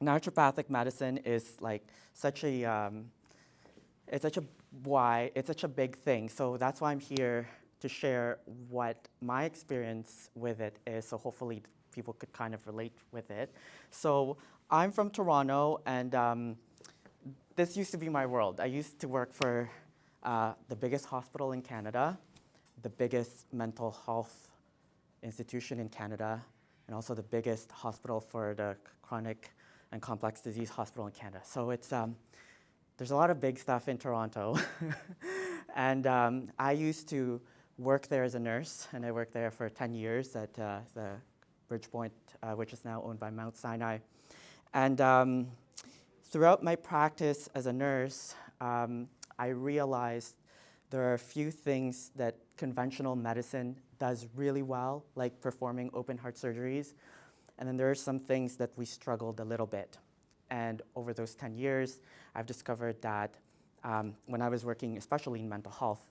naturopathic medicine is like such a it's such a big thing. So that's why I'm here to share what my experience with it is. So hopefully people could kind of relate with it. So I'm from Toronto, and this used to be my world. I used to work for the biggest hospital in Canada, the biggest mental health institution in Canada, and also the biggest hospital for the chronic and complex disease hospital in Canada. So it's there's a lot of big stuff in Toronto. And I used to work there as a nurse, and I worked there for 10 years at the Bridgepoint, which is now owned by Mount Sinai. And throughout my practice as a nurse, I realized there are a few things that conventional medicine does really well, like performing open heart surgeries. And then there are some things that we struggled a little bit. And over those 10 years, I've discovered that when I was working, especially in mental health,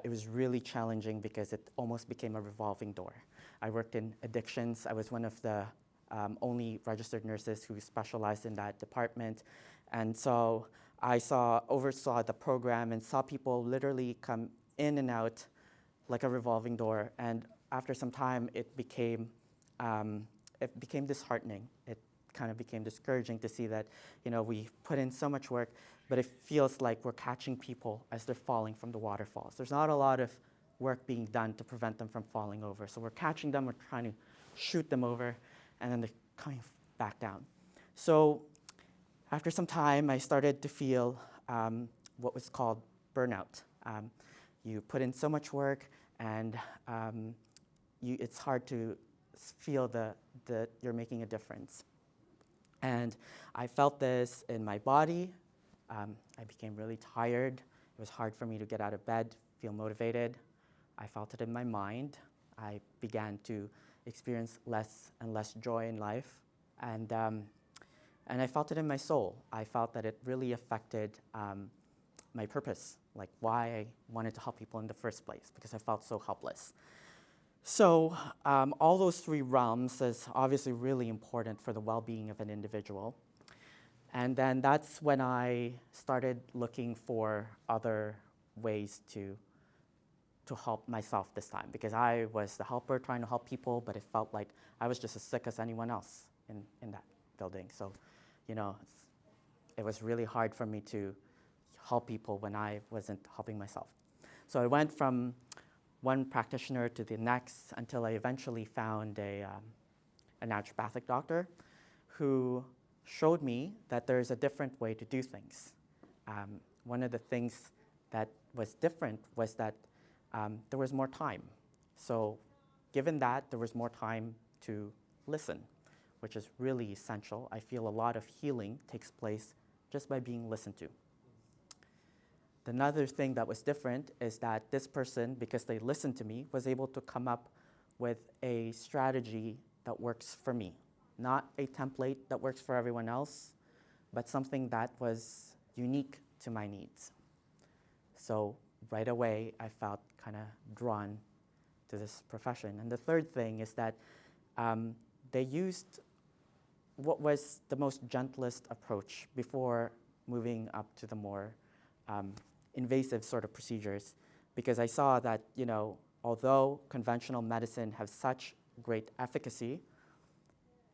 it was really challenging because it almost became a revolving door. I worked in addictions. I was one of the only registered nurses who specialized in that department. And so I oversaw the program and saw people literally come in and out like a revolving door. And after some time, it became disheartening. It kind of became discouraging to see that, we put in so much work, but it feels like we're catching people as they're falling from the waterfalls. There's not a lot of work being done to prevent them from falling over. So we're catching them, we're trying to shoot them over, and then they're coming back down. So after some time, I started to feel what was called burnout. You put in so much work, and it's hard to feel that you're making a difference. And I felt this in my body. I became really tired. It was hard for me to get out of bed, feel motivated. I felt it in my mind. I began to experience less and less joy in life. And I felt it in my soul. I felt that it really affected my purpose, like why I wanted to help people in the first place, because I felt so helpless. So all those three realms is obviously really important for the well-being of an individual. And then that's when I started looking for other ways to help myself this time, because I was the helper trying to help people, but it felt like I was just as sick as anyone else in that building. So, it was really hard for me to help people when I wasn't helping myself. So I went from one practitioner to the next until I eventually found a naturopathic doctor who showed me that there's a different way to do things. One of the things that was different was that there was more time. So given that, there was more time to listen, which is really essential. I feel a lot of healing takes place just by being listened to. Another thing that was different is that this person, because they listened to me, was able to come up with a strategy that works for me. Not a template that works for everyone else, but something that was unique to my needs. So right away, I felt kind of drawn to this profession. And the third thing is that they used what was the most gentlest approach before moving up to the more invasive sort of procedures, because I saw that, although conventional medicine has such great efficacy,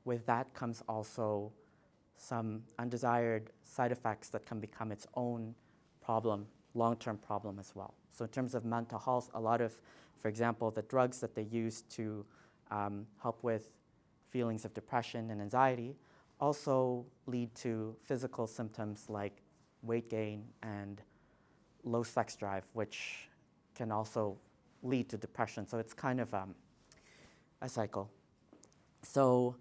with that comes also some undesired side effects that can become its own problem, long-term problem as well. So in terms of mental health, a lot of, for example, the drugs that they use to help with feelings of depression and anxiety also lead to physical symptoms like weight gain and low sex drive, which can also lead to depression. So it's kind of a cycle. So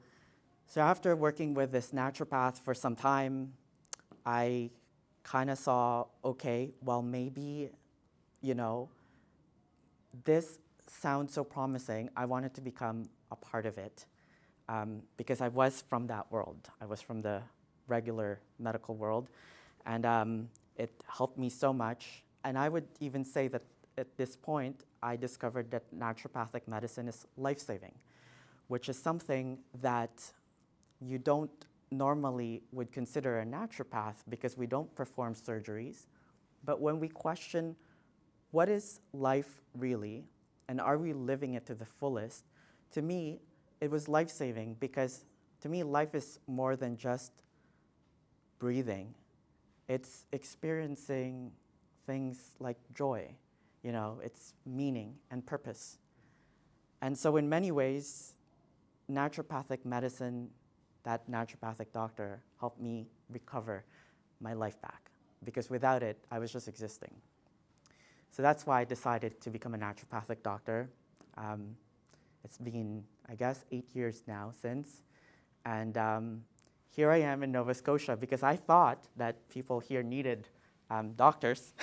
after working with this naturopath for some time, I kind of saw, okay, well, maybe, this sounds so promising. I wanted to become a part of it because I was from that world. I was from the regular medical world, and it helped me so much. And I would even say that at this point, I discovered that naturopathic medicine is life-saving, which is something that you don't normally would consider a naturopath because we don't perform surgeries. But when we question what is life really and are we living it to the fullest, to me, it was life-saving because to me, life is more than just breathing. It's experiencing things like joy, it's meaning and purpose. And so in many ways, naturopathic medicine, that naturopathic doctor helped me recover my life back because without it, I was just existing. So that's why I decided to become a naturopathic doctor. It's been, I guess, 8 years now since. And here I am in Nova Scotia because I thought that people here needed doctors.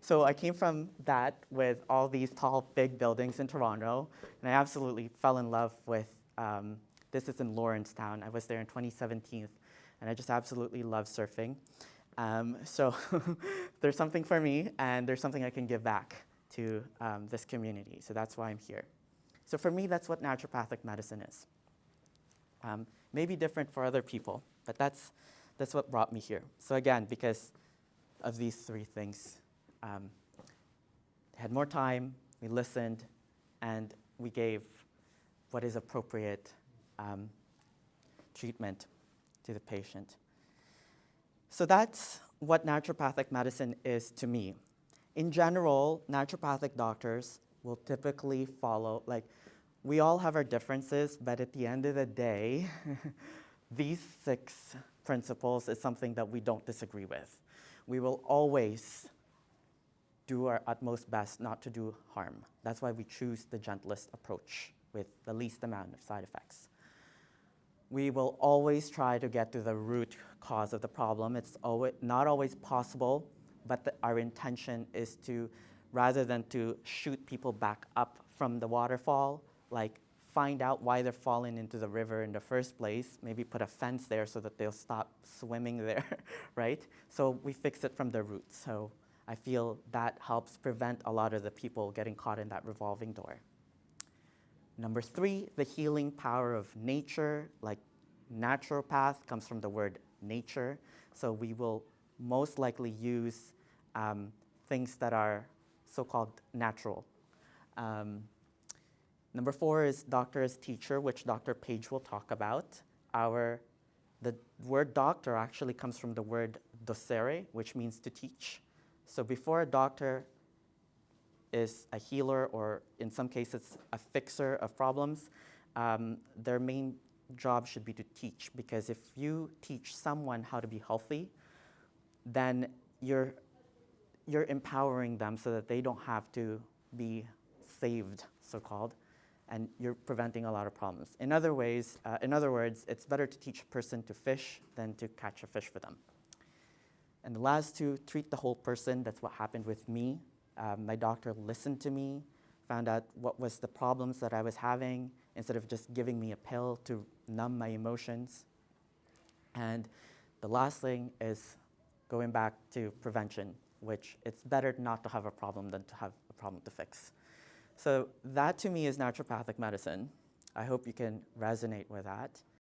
So I came from that with all these tall, big buildings in Toronto, and I absolutely fell in love with, this is in Lawrencetown. I was there in 2017, and I just absolutely love surfing. So there's something for me, and there's something I can give back to this community. So that's why I'm here. So for me, that's what naturopathic medicine is. Maybe different for other people, but that's what brought me here. So again, because of these three things, had more time, we listened, and we gave what is appropriate treatment to the patient. So that's what naturopathic medicine is to me. In general, naturopathic doctors will typically follow, we all have our differences, but at the end of the day, these 6 principles is something that we don't disagree with. We will always do our utmost best not to do harm. That's why we choose the gentlest approach with the least amount of side effects. We will always try to get to the root cause of the problem. It's not always possible, but our intention is to, rather than to shoot people back up from the waterfall, find out why they're falling into the river in the first place, maybe put a fence there so that they'll stop swimming there, right? So we fix it from the roots. So I feel that helps prevent a lot of the people getting caught in that revolving door. Number 3, the healing power of nature, naturopath comes from the word nature. So we will most likely use things that are so-called natural. Number 4 is doctor as teacher, which Dr. Page will talk about. The word doctor actually comes from the word docere, which means to teach. So before a doctor is a healer, or in some cases a fixer of problems, their main job should be to teach, because if you teach someone how to be healthy, then you're empowering them so that they don't have to be saved, so-called, and you're preventing a lot of problems. In other words, it's better to teach a person to fish than to catch a fish for them. And the last 2, treat the whole person. That's what happened with me. My doctor listened to me, found out what was the problems that I was having, instead of just giving me a pill to numb my emotions. And the last thing is going back to prevention, which it's better not to have a problem than to have a problem to fix. So that to me is naturopathic medicine. I hope you can resonate with that.